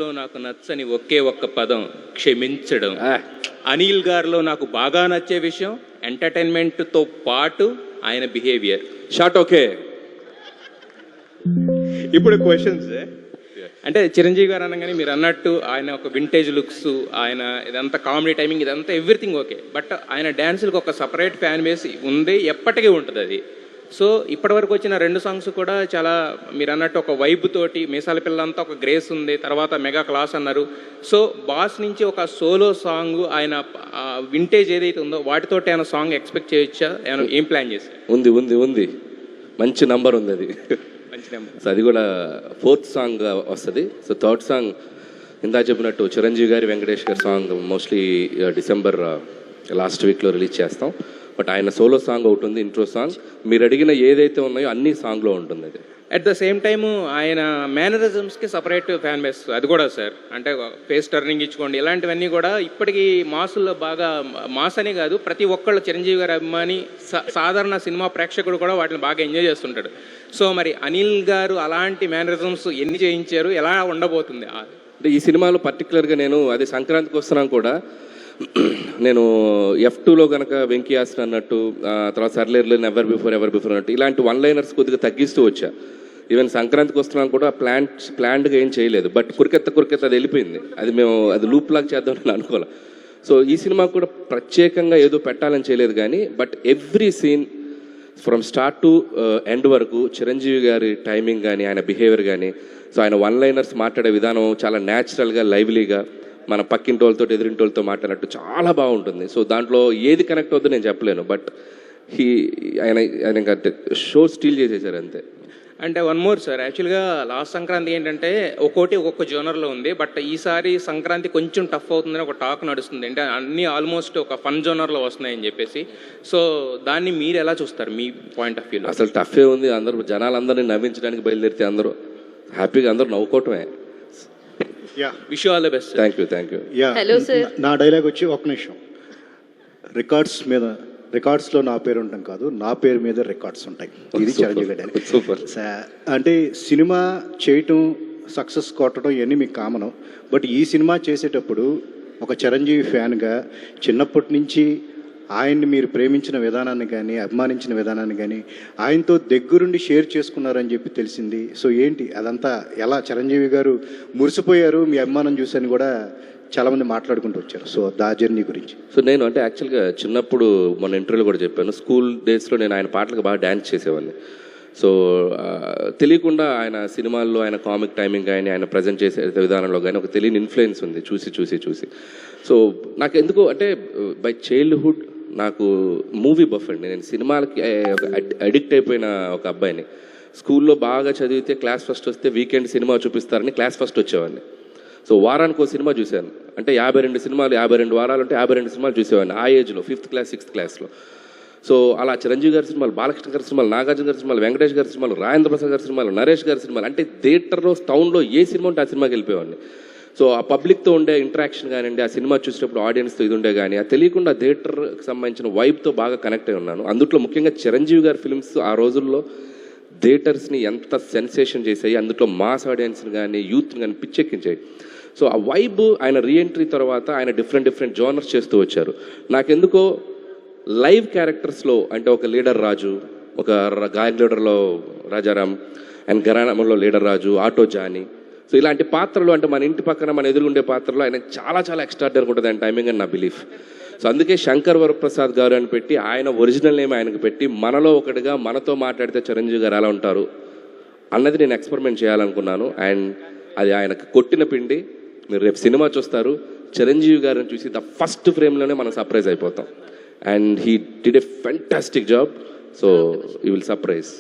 లో నాకు నచ్చని ఒకే ఒక్క పదం క్షమించడం. అనిల్ గారిలో నాకు బాగా నచ్చే విషయం ఎంటర్టైన్మెంట్తో పాటు ఆయన బిహేవియర్. Short okay. ఇప్పుడు క్వశ్చన్స్ అంటే చిరంజీవి గారు అనగానే మీరు అన్నట్టు ఆయన ఒక వింటేజ్ లుక్స్, ఆయన ఇదంతా కామెడీ టైమింగ్, ఇదంతా ఎవ్రీథింగ్ ఓకే. బట్ ఆయన డ్యాన్సులకు ఒక సపరేట్ ఫ్యాన్ బేస్ ఉంది, ఎప్పటికీ ఉంటుంది అది. సో ఇప్పటివరకు వచ్చిన 2 సాంగ్స్ కూడా చాలా మీరు అన్నట్టు ఒక వైబ్ తోటి, మీసాల పిల్లంతా ఒక గ్రేస్ ఉంది, తర్వాత మెగా క్లాస్ అన్నారు. సో బాస్ నుంచి ఒక సోలో సాంగ్ ఆయన వింటేజ్ ఏదైతే ఉందో వాటితోటి ఆయన సాంగ్ ఎక్స్పెక్ట్ చేయొచ్చా? ఆయన ఏం ప్లాన్ చేశారు? ఉంది ఉంది ఉంది మంచి నంబర్ ఉంది అది. మంచి నెంబర్. సో అది కూడా 4th సాంగ్ వస్తుంది. సో 3rd సాంగ్ ఇందా చెప్పినట్టు చిరంజీవి గారి వెంకటేష్ గారి సాంగ్ మోస్ట్లీ డిసెంబర్ లాస్ట్ వీక్లో రిలీజ్ చేస్తాం. బట్ ఆయన సోలో సాంగ్ ఒకటి ఉంది, ఇంట్రో సాంగ్. మీరు అడిగిన ఏదైతే ఉన్నాయో అన్ని సాంగ్లో ఉంటుంది అది. అట్ ద సేమ్ టైము ఆయన మేనరిజమ్స్కి సపరేట్ ఫ్యాన్ బేస్ అది కూడా సార్. అంటే ఫేస్ టర్నింగ్ ఇచ్చుకోండి, ఇలాంటివన్నీ కూడా ఇప్పటికీ మాసుల్లో బాగా మాస్ అనే కాదు, ప్రతి ఒక్కళ్ళు చిరంజీవి గారి అభిమాని సాధారణ సినిమా ప్రేక్షకుడు కూడా వాటిని బాగా ఎంజాయ్ చేస్తుంటాడు. సో మరి అనిల్ గారు అలాంటి మేనరిజమ్స్ ఎన్ని చేయించారు, ఎలా ఉండబోతుంది? అంటే ఈ సినిమాలో పర్టికులర్గా నేను అది సంక్రాంతికి వస్తున్నాను కూడా, నేను F2లో కనుక వెంకీ ఆసన్ అన్నట్టు, తర్వాత సర్లేర్లో ఎవర్ బిఫోర్ అన్నట్టు ఇలాంటి 1 లైనర్స్ కొద్దిగా తగ్గిస్తూ వచ్చా. ఈవెన్ సంక్రాంతికి వస్తున్నాను కూడా ప్లాన్డ్గా ఏం చేయలేదు. బట్ కురికెత్త అది వెళ్ళిపోయింది. అది లూప్ లాగా చేద్దామని అనుకోవాలి. సో ఈ సినిమా కూడా ప్రత్యేకంగా ఏదో పెట్టాలని చేయలేదు కానీ, but every scene from start to end వరకు చిరంజీవి గారి టైమింగ్ కానీ, ఆయన బిహేవియర్ కానీ, సో ఆయన 1 లైనర్స్ మాట్లాడే విధానం చాలా న్యాచురల్గా, లైవ్లీగా, మన పక్కింటోళ్ళతో ఎదురింటోళ్ళతో మాట్లాడినట్టు చాలా బాగుంటుంది. సో దాంట్లో ఏది కనెక్ట్ అవుతుందో నేను చెప్పలేను. బట్ ఆయన ఇంకా షో స్టీల్ చేసేసారు అంతే. అంటే వన్ మోర్ సార్, యాక్చువల్గా లాస్ట్ సంక్రాంతి ఏంటంటే ఒక్కొక్క జోనర్లో ఉంది. బట్ ఈసారి సంక్రాంతి కొంచెం టఫ్ అవుతుందని ఒక టాక్ నడుస్తుంది. అంటే అన్నీ ఆల్మోస్ట్ ఒక ఫన్ జోనర్లో వస్తున్నాయని చెప్పేసి. సో దాన్ని మీరు ఎలా చూస్తారు మీ పాయింట్ ఆఫ్ వ్యూలో? అసలు టఫే ఉంది. అందరూ జనాలందరినీ నవ్వించడానికి బయలుదేరితే అందరూ హ్యాపీగా అందరూ నవ్వుకోవటమే. Wish you all the best. Thank you. Hello sir, నా డైలాగ్ వచ్చి ఒక నిమిషం. రికార్డ్స్లో నా పేరు ఉంటాం కాదు, నా పేరు మీద రికార్డ్స్ ఉంటాయి. ఇది చిరంజీవి డైలాగ్. సూపర్. అంటే సినిమా చేయటం, సక్సెస్ కొట్టడం ఇవన్నీ మీకు కామను. బట్ ఈ సినిమా చేసేటప్పుడు ఒక చిరంజీవి ఫ్యాన్గా చిన్నప్పటి నుంచి ఆయన్ని మీరు ప్రేమించిన విధానాన్ని కానీ, అభిమానించిన విధానాన్ని కానీ ఆయనతో దగ్గరుండి షేర్ చేసుకున్నారని చెప్పి తెలిసింది. సో ఏంటి అదంతా, ఎలా చిరంజీవి గారు మురిసిపోయారు మీ అభిమానం చూసని కూడా చాలామంది మాట్లాడుకుంటూ వచ్చారు. సో దా జర్నీ గురించి. సో నేను అంటే యాక్చువల్గా చిన్నప్పుడు మొన్న ఇంటర్వ్యూలో కూడా చెప్పాను, స్కూల్ డేస్లో నేను ఆయన పాటలకు బాగా డ్యాన్స్ చేసేవాడిని. సో తెలియకుండా ఆయన సినిమాల్లో ఆయన కామిక్ టైమింగ్ కానీ, ఆయన ప్రజెంట్ చేసే విధానంలో కానీ ఒక తెలియని ఇన్ఫ్లుయెన్స్ ఉంది చూసి. సో నాకు ఎందుకు అంటే బై చైల్డ్హుడ్ నాకు మూవీ బఫ్ అండి. నేను సినిమాలకి అడిక్ట్ అయిపోయిన ఒక అబ్బాయిని. స్కూల్లో బాగా చదివితే క్లాస్ ఫస్ట్ వస్తే వీకెండ్ సినిమా చూపిస్తారని క్లాస్ ఫస్ట్ వచ్చేవాడిని. సో వారానికి ఒక సినిమా చూశాను. అంటే 52 సినిమాలు, 52 వారాలు అంటే 52 సినిమాలు చూసేవాడిని ఆ ఏజ్లో, 5th క్లాస్ 6th క్లాస్లో. సో అలా చిరంజీవి గారి సినిమాలు, బాలకృష్ణ గారి సినిమాలు, నాగార్జున గారి సినిమాలు, వెంకటేష్ గారి సినిమాలు, రాజేంద్ర ప్రసాద్ గారి సినిమాలు, నరేష్ గారి సినిమాలు, అంటే థియేటర్లో టౌన్లో ఏ సినిమా ఉంటే ఆ సినిమాకి వెళ్ళిపోయేవాడిని. సో ఆ పబ్లిక్తో ఉండే ఇంటరాక్షన్ కానివ్వండి, ఆ సినిమా చూసేటప్పుడు ఆడియన్స్తో ఇది ఉండే కానీ, ఆ తెలియకుండా థియేటర్కి సంబంధించిన వైబ్తో బాగా కనెక్ట్ అయి ఉన్నాను. అందుట్లో ముఖ్యంగా చిరంజీవి గారి ఫిల్మ్స్ ఆ రోజుల్లో థియేటర్స్ని ఎంత సెన్సేషన్ చేసాయి, అందులో మాస్ ఆడియన్స్ని కానీ, యూత్ని కానీ పిచ్చెక్కించాయి. సో ఆ వైబ్ ఆయన రీఎంట్రీ తర్వాత ఆయన డిఫరెంట్ జోనర్స్ చేస్తూ వచ్చారు. నాకెందుకో లైవ్ క్యారెక్టర్స్లో అంటే ఒక లీడర్ రాజు, ఒక గాయక్ లీడర్లో రాజారాం, అండ్ గరానంలో leader Raju, auto Jani, so ఇలాంటి పాత్రలు అంటే మన ఇంటి పక్కన మన ఎదురుగుండే పాత్రలు ఆయన చాలా ఎక్స్ట్రాడనరీ ఉంటుంది ఆయన టైమింగ్ అని నా బిలీఫ్. సో అందుకే శంకర్ వరప్రసాద్ గారు అని పెట్టి, ఆయన ఒరిజినల్ నేమ్ ఆయనకు పెట్టి, మనలో ఒకటిగా మనతో మాట్లాడితే చిరంజీవి గారు ఎలా ఉంటారు అన్నది నేను ఎక్స్పెరిమెంట్ చేయాలనుకున్నాను. అండ్ అది ఆయనకు కొట్టిన పిండి. మీరు రేపు సినిమా చూస్తారు, చిరంజీవి గారిని చూసి ద ఫస్ట్ ఫ్రేమ్లోనే మనం సర్ప్రైజ్ అయిపోతాం. And he did a fantastic job. So you will surprise.